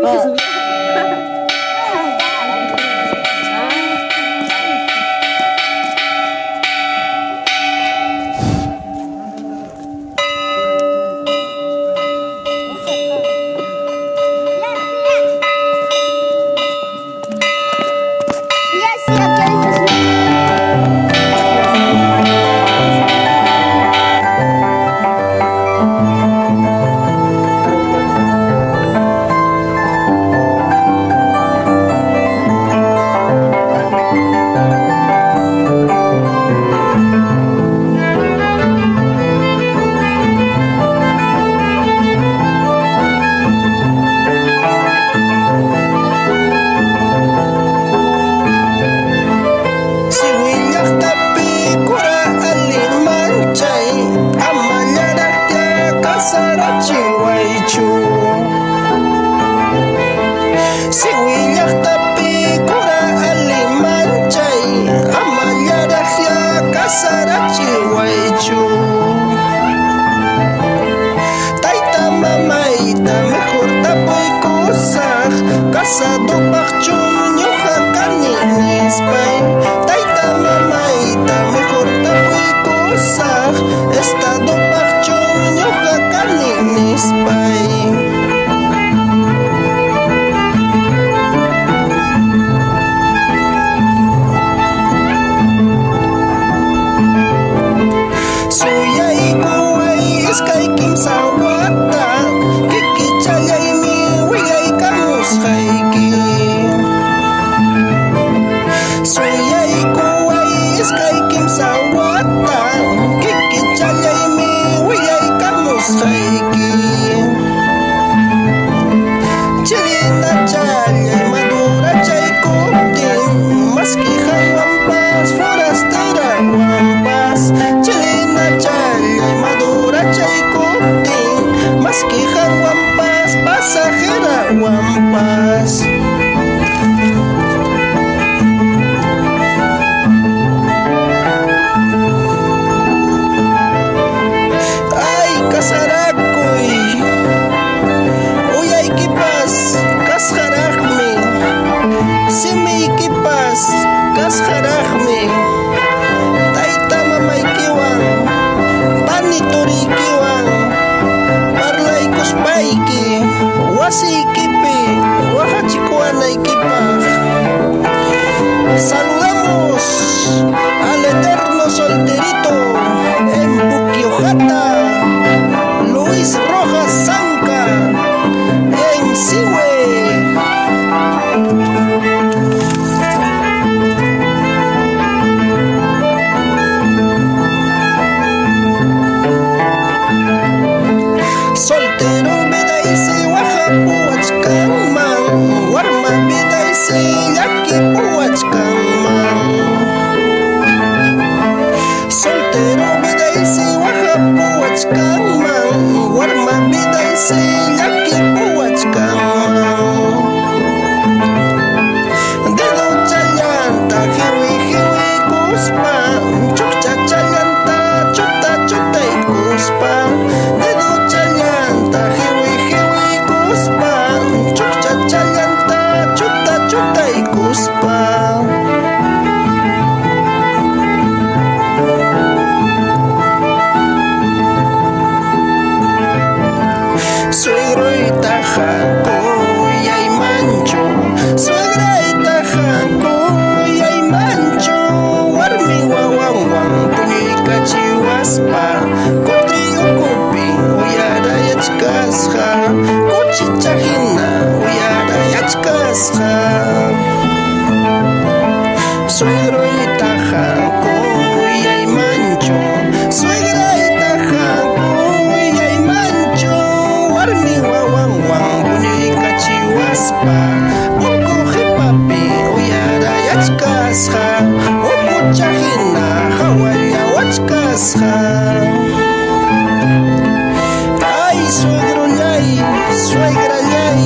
tiene que subir. Saludamos al eterno solterito en Buquiojata, Luis Rojas Zanca, en Sihue. Soltero vidaisi wahapuachkanman, warma vidaisi llakipuachkanman. Soltero vidaisi wahapuachkanman, warma vidaisi llakipuachkanman. Dedo challanta hiwi hiwi kuspa, chukcha challanta chuta chuta y kuspa. Dedo challanta hiwi hiwi kuspa, chukcha challanta chuta chuta y kuspa. Suegro itaja kuyay mancho, suegra itaja kuyay mancho, warmi wawanwan puñuykachiwaspa, kutri ukupi uyarayachkasqa, kuchicha hina uyarayachkasqa. Suegro itaja kuyay mancho, suegra itaja kuyay mancho, warmi wawanwan puñuykachiwaspa, ukuqipapi uyarayachkasqa, ukucha hina hawallawachkasqa. Ay suegro ñay, suegra ñay,